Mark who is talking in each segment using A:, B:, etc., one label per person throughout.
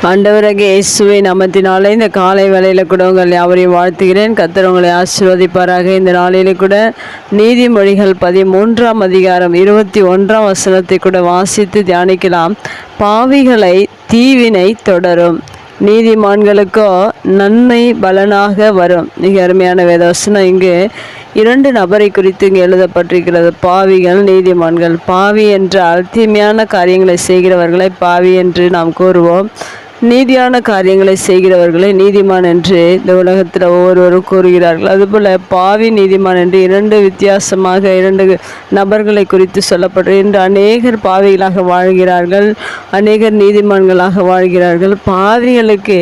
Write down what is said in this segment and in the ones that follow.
A: ஆண்டவராகிய இயேசுவை நாமத்தினாலே இந்த காலை வேளையில் கூட உங்கள் யாவரையும் வாழ்த்துகிறேன். கர்த்தர் உங்களை ஆசீர்வதிப்பாராக. இந்த நாளிலே கூட நீதிமொழிகள் 13ஆம் அதிகாரம் 21ஆம் வசனத்தை கூட வாசித்து தியானிக்கலாம். பாவிகளை தீவினை தொடரும், நீதிமான்களுக்கோ நன்மை பலனாக வரும். மிக அருமையான வேதவசனம். இங்கு 2 நபரை குறித்து இங்கு எழுதப்பட்டிருக்கிறது. பாவிகள், நீதிமான்கள். பாவி என்றால் தீமையான காரியங்களை செய்கிறவர்களை பாவி என்று நாம் கூறுவோம். நீதியான காரியங்களை செய்கிறவர்களை நீதிமான் என்று இந்த உலகத்தில் ஒவ்வொருவரும் கூறுகிறார்கள். அதுபோல் பாவி, நீதிமான் என்று 2 வித்தியாசமாக 2 நபர்களை குறித்து சொல்லப்பட்டு இன்று அநேகர் பாவிகளாக வாழ்கிறார்கள், அநேகர் நீதிமான்களாக வாழ்கிறார்கள். பாவிகளுக்கு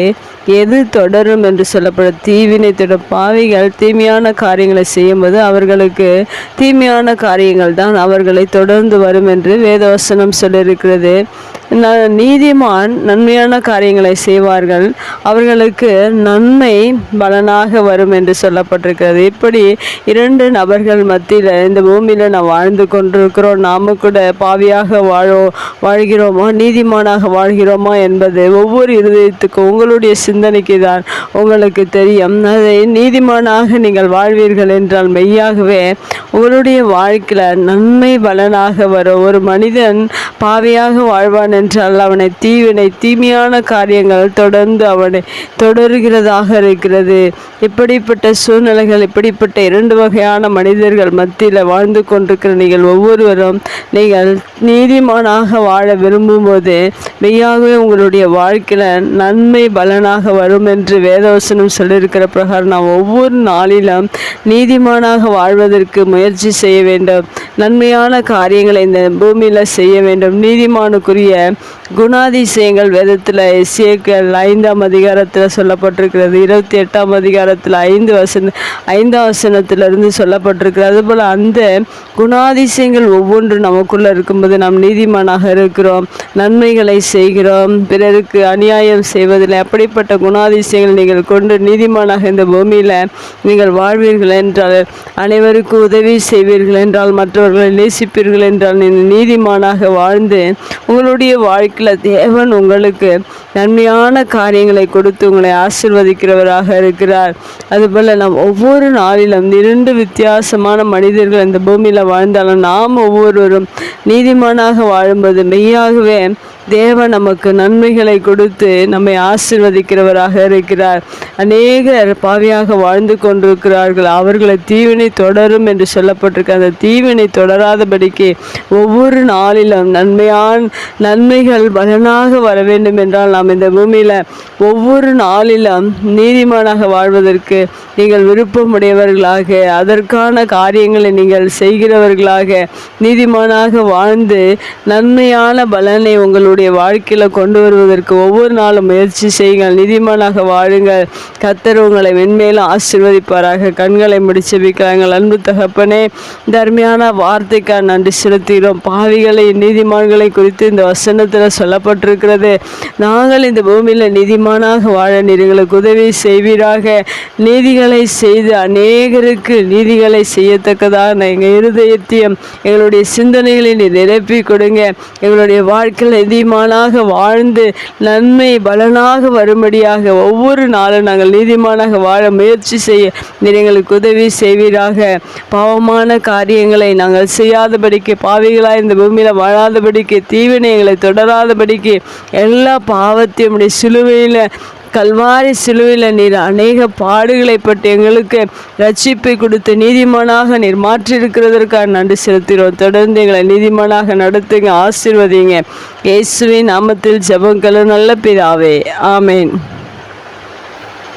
A: எது தொடரும் என்று சொல்லப்படும்? தீவினை தொடரும். பாவிகள் தீமையான காரியங்களை செய்யும்போது அவர்களுக்கு தீமையான காரியங்கள் தான் அவர்களை தொடர்ந்து வரும் என்று வேதவசனம் சொல்லியிருக்கிறது. நீதிமான் நன்மையான காரியங்களை செய்வார்கள், அவர்களுக்கு நன்மை பலனாக வரும் என்று சொல்லப்பட்டிருக்கிறது. இப்படி 2 நபர்கள் மத்தியில் இந்த பூமியில் நாம் வாழ்ந்து கொண்டிருக்கிறோம். நாம கூட பாவியாக வாழ்கிறோமா, நீதிமானாக வாழ்கிறோமா என்பது ஒவ்வொரு இருதயத்துக்கும் உங்களுடைய சிந்தனைக்கு தான் உங்களுக்கு தெரியும். அதை நீதிமானாக நீங்கள் வாழ்வீர்கள் என்றால் மெய்யாகவே உங்களுடைய வாழ்க்கையில் நன்மை பலனாக வரும். ஒரு மனிதன் பாவியாக வாழ்வான் என்றால் அவனை தீமையான காரியங்கள் தொடர்ந்து அவனை தொடர்கிறதாக இருக்கிறது. இப்படிப்பட்ட சூழ்நிலைகள், இப்படிப்பட்ட 2 வகையான மனிதர்கள் மத்தியில் வாழ்ந்து கொண்டிருக்கிற நீங்கள் ஒவ்வொருவரும் நீங்கள் நீதிமானாக வாழ விரும்பும் போது மெய்யாகவே உங்களுடைய வாழ்க்கையில் நன்மை பலனாக வரும் என்று வேதவசனம் சொல்லியிருக்கிற பிரகாரம் நாம் ஒவ்வொரு நாளிலும் நீதிமானாக வாழ்வதற்கு முயற்சி செய்ய வேண்டும். நன்மையான காரியங்களை இந்த பூமியில் செய்ய வேண்டும். நீதிமானுக்குரிய குணாதிசயங்கள் வேதத்தில் எசேக்கியேல் 5ஆம் அதிகாரத்தில் சொல்லப்பட்டிருக்கிறது. 28ஆம் அதிகாரத்தில் 5ஆம் வசனத்திலிருந்து சொல்லப்பட்டிருக்கிறது. அதுபோல் அந்த குணாதிசயங்கள் ஒவ்வொன்றும் நமக்குள்ளே இருக்கும்போது நாம் நீதிமானாக இருக்கிறோம், நன்மைகளை செய்கிறோம், பிறருக்கு அநியாயம் செய்வதில்லை. அப்படிப்பட்ட குணாதிசயங்கள் நீங்கள் கொண்டு நீதிமானாக இந்த பூமியில் நீங்கள் வாழ்வீர்கள் என்றால், அனைவருக்கும் உதவி செய்வீர்கள் என்றால், மற்றவர்களை நேசிப்பீர்கள் என்றால், நீங்கள் நீதிமானாக வாழ்ந்து உங்களுடைய வாழ்க்கையில் தேவன் உங்களுக்கு நன்மையான காரியங்களை கொடுத்து உங்களை ஆசீர்வதிக்கிறவராக இருக்கிறார். அதுபோல் நாம் ஒவ்வொரு நாளிலும் 2 வித்தியாசமான மனிதர்கள் இந்த பூமியில் வாழ்ந்தாலும் நாம் ஒவ்வொருவரும் நீதிமானாக வாழும்போது மெய்யாகவே தேவன் நமக்கு நன்மைகளை கொடுத்து நம்மை ஆசீர்வதிக்கிறவராக இருக்கிறார். அநேகர் பாவியாக வாழ்ந்து கொண்டிருக்கிறார்கள், அவர்களை தீவினை தொடரும் என்று சொல்லப்பட்டிருக்க. அந்த தீவினை தொடராதபடிக்கு ஒவ்வொரு நாளிலும் நன்மைகள் பலனாக வர வேண்டும் என்றால் நாம் இந்த பூமியில் ஒவ்வொரு நாளிலும் நீதிமானாக வாழ்வதற்கு நீங்கள் விருப்பமுடையவர்களாக, அதற்கான காரியங்களை நீங்கள் செய்கிறவர்களாக, நீதிமானாக வாழ்ந்து நன்மையான பலனை உங்களுடைய வாழ்க்கையில் கொண்டு வருவதற்கு ஒவ்வொரு நாளும் முயற்சி செய்யுங்கள். நீதிமானாக வாழுங்கள். கர்த்தர் உங்களை மென்மேலும் ஆசீர்வதிப்பாராக. கண்களை முடிச்சு வைக்கிறாங்கள். அன்பு தகப்பனே, இந்த அருமையான வார்த்தைக்காக நன்றி செலுத்துகிறோம். பாவிகளை, நீதிமான்களை குறித்து இந்த வசனத்தில் சொல்லப்பட்டிருக்கிறது. நாங்கள் இந்த பூமியில் நீதிமானாக வாழ எங்களுக்கு உதவி செய்வீராக. நீதிகளை செய்து அநேகருக்கு நீதிகளை செய்யத்தக்கதாக எங்கள் இருதயத்தையும் எங்களுடைய சிந்தனைகளை நிரப்பி கொடுங்க. எங்களுடைய வாழ்க்கையில் நீதிமானாக வாழ்ந்து நன்மை பலனாக வரும்படியாக ஒவ்வொரு நாளும் நாங்கள் நீதிமானாக வாழ முயற்சி செய்ய எங்களுக்கு உதவி செய்வீராக. பாவமான காரியங்களை நாங்கள் செய்யாதபடிக்கு, பாவிகளாக இந்த பூமியில் வாழாதபடிக்கு, தீவினை எங்களை தொடராதபடிக்கு, எல்லா பாவத்தையும் சிலுவையில், கல்வாரி சிலுவையில் நீர் அநேக பாடுகளை பற்றி எங்களுக்கு ரட்சிப்பை கொடுத்து நீதிமானாக நீர் மாற்றியிருக்கிறதற்காக நன்றி செலுத்துகிறோம். தொடர்ந்து எங்களை நீதிமானாக நடத்துங்க, ஆசீர்வதிங்க. இயேசுவின் நாமத்தில் ஜெபங்கள் நல்ல பிதாவே, ஆமேன்.